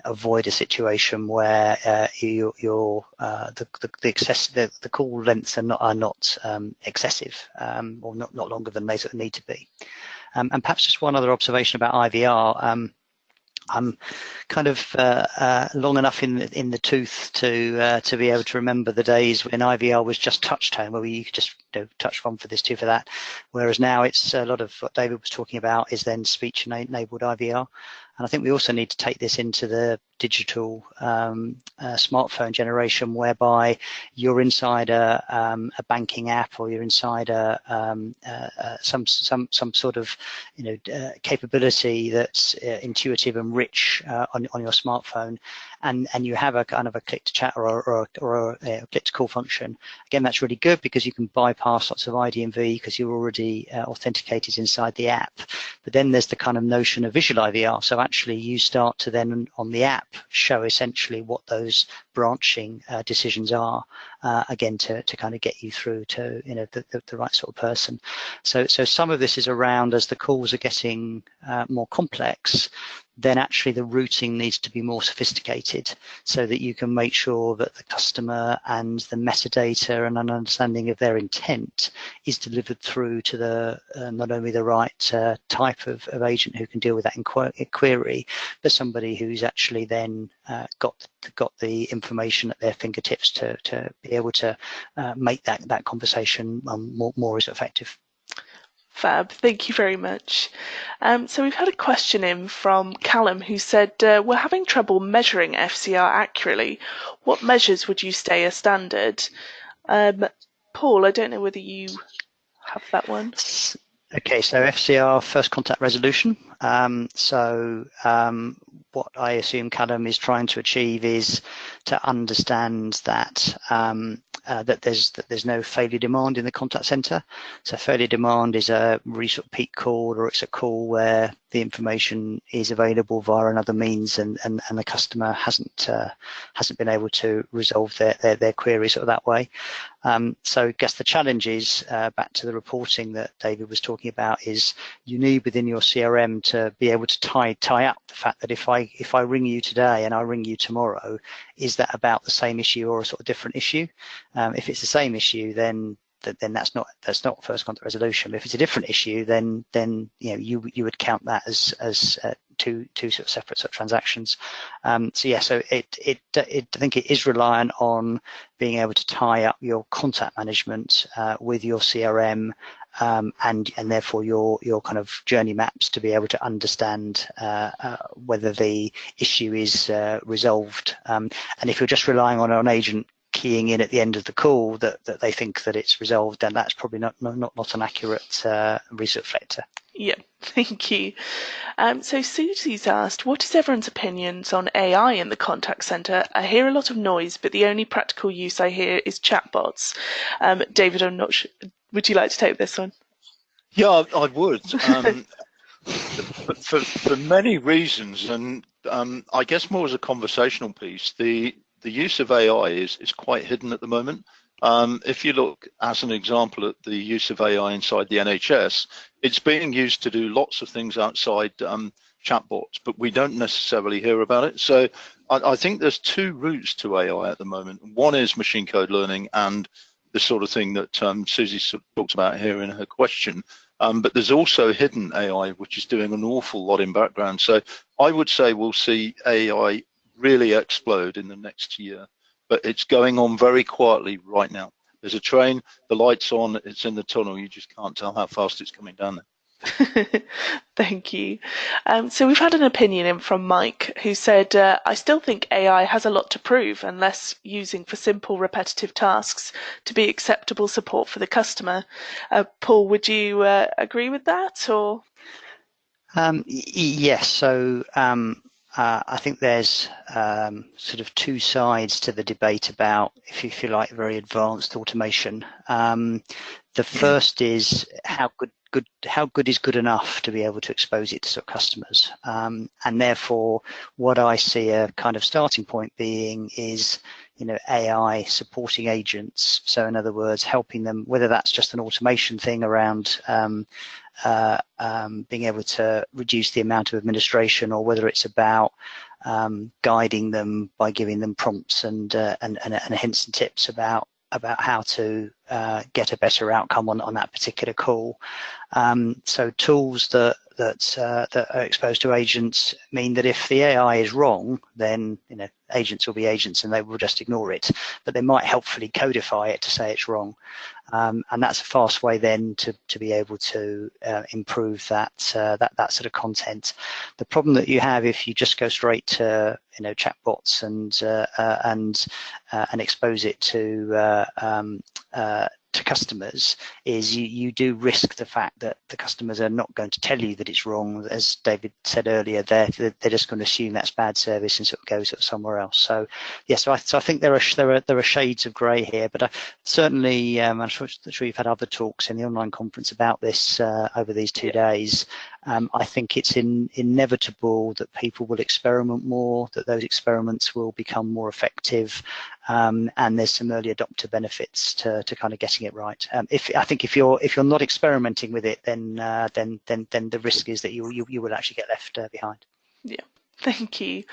avoid a situation where the call lengths are not excessive, or not longer than they sort of need to be. And perhaps just one other observation about IVR. I'm kind of long enough in the tooth to be able to remember the days when IVR was just touch tone, where you could just touch one for this, two for that. Whereas now it's a lot of what David was talking about is then speech enabled IVR. And I think we also need to take this into the digital smartphone generation, whereby you're inside a banking app, or you're inside some sort of capability that's intuitive and rich on your smartphone, and you have a kind of a click to chat or a click to call function. Again, that's really good because you can bypass lots of ID&V because you're already authenticated inside the app. But then there's the kind of notion of visual IVR. So actually you start to then on the app show essentially what those branching decisions are, again to kind of get you through to the right sort of person. So some of this is around, as the calls are getting more complex, then actually the routing needs to be more sophisticated, so that you can make sure that the customer and the metadata and an understanding of their intent is delivered through to the not only the right type of agent who can deal with that query, but somebody who's actually then got the information at their fingertips to be able to make that conversation more effective. Fab, thank you very much. So we've had a question in from Callum who said, we're having trouble measuring FCR accurately. What measures would you say are standard? Paul, I don't know whether you have that one. Okay, so FCR, first contact resolution. What I assume Callum is trying to achieve is to understand that that there's no failure demand in the contact center. So failure demand is a really sort of peak call, or it's a call where the information is available via another means, and the customer hasn't been able to resolve their query sort of that way. So I guess the challenge is, back to the reporting that David was talking about, is you need within your CRM to be able to tie up the fact that if I ring you today and I ring you tomorrow, is that about the same issue or a sort of different issue? If it's the same issue, then that's not first contact resolution. But if it's a different issue, then you would count that as two sort of separate sort of transactions. So I think it is reliant on being able to tie up your contact management with your CRM, and therefore your kind of journey maps to be able to understand whether the issue is resolved. And if you're just relying on an agent keying in at the end of the call that they think that it's resolved, then that's probably not an accurate research vector. Yeah, thank you. So Susie's asked, what is everyone's opinions on AI in the contact centre? I hear a lot of noise, but the only practical use I hear is chatbots. David, I'm not sure. Would you like to take this one? Yeah, I would. But for many reasons, and I guess more as a conversational piece, the use of AI is quite hidden at the moment. If you look, as an example, at the use of AI inside the NHS, it's being used to do lots of things outside chatbots, but we don't necessarily hear about it. So I think there's two routes to AI at the moment. One is machine code learning and the sort of thing that Susie talks about here in her question. But there's also hidden AI, which is doing an awful lot in background. So I would say we'll see AI really explode in the next year, but it's going on very quietly right now. There's a train, the light's on, it's in the tunnel, you just can't tell how fast it's coming down there. Thank you. So we've had an opinion in from Mike, who said, I still think AI has a lot to prove unless using for simple repetitive tasks to be acceptable support for the customer. Paul, would you agree with that, or? Yes. So I think there's sort of two sides to the debate about, if you like, very advanced automation. The first is how good is good enough to be able to expose it to sort of customers, and therefore what I see a kind of starting point being is AI supporting agents. So in other words, helping them, whether that's just an automation thing around being able to reduce the amount of administration, or whether it's about guiding them by giving them prompts and hints and tips about how to get a better outcome on that particular call. So tools that are exposed to agents mean that if the AI is wrong, then agents will be agents and they will just ignore it, but they might helpfully codify it to say it's wrong. And that's a fast way then to be able to improve that sort of content. The problem that you have if you just go straight to chatbots and expose it to customers is you do risk the fact that the customers are not going to tell you that it's wrong. As David said earlier, they're just going to assume that's bad service and sort of go somewhere else. So yeah, so I think there are shades of grey here, but certainly I'm sure you've had other talks in the online conference about this over these 2 days. I think it's inevitable that people will experiment more, that those experiments will become more effective, and there's some early adopter benefits to kind of getting it right. I think if you're not experimenting with it, then the risk is that you will actually get left behind. Yeah. Thank you.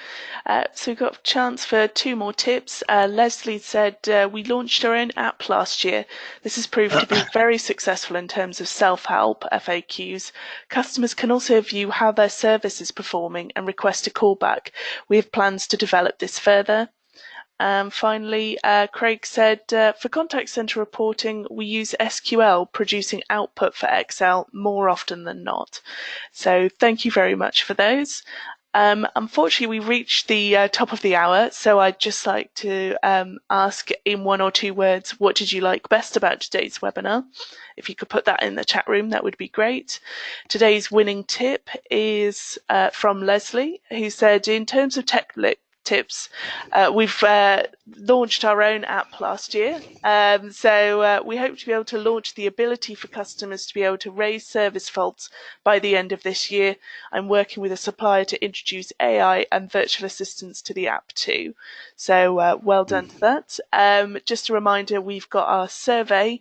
So we've got a chance for 2 more tips. Leslie said, we launched our own app last year. This has proved to be very successful in terms of self-help FAQs. Customers can also view how their service is performing and request a callback. We have plans to develop this further. Finally, Craig said, for contact center reporting, we use SQL, producing output for Excel more often than not. So thank you very much for those. Unfortunately, we reached the top of the hour, so I'd just like to ask in 1 or 2 words, what did you like best about today's webinar? If you could put that in the chat room, that would be great. Today's winning tip is from Leslie, who said, in terms of tips. We've launched our own app last year, so we hope to be able to launch the ability for customers to be able to raise service faults by the end of this year. I'm working with a supplier to introduce AI and virtual assistants to the app too. So well done to that. Just a reminder, we've got our survey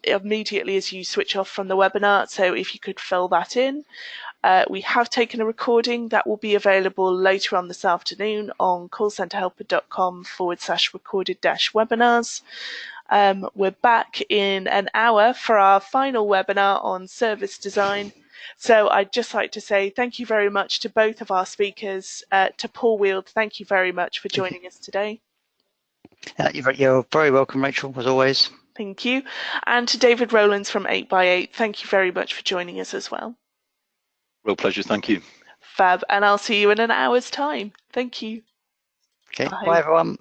immediately as you switch off from the webinar, so if you could fill that in. We have taken a recording that will be available later on this afternoon on callcenterhelper.com/recorded-webinars. We're back in an hour for our final webinar on service design. So I'd just like to say thank you very much to both of our speakers. To Paul Wield, thank you very much for joining us today. You're very welcome, Rachel, as always. Thank you. And to David Rowlands from 8x8, thank you very much for joining us as well. Real pleasure, thank you. Fab, and I'll see you in an hour's time. Thank you. Okay, bye everyone.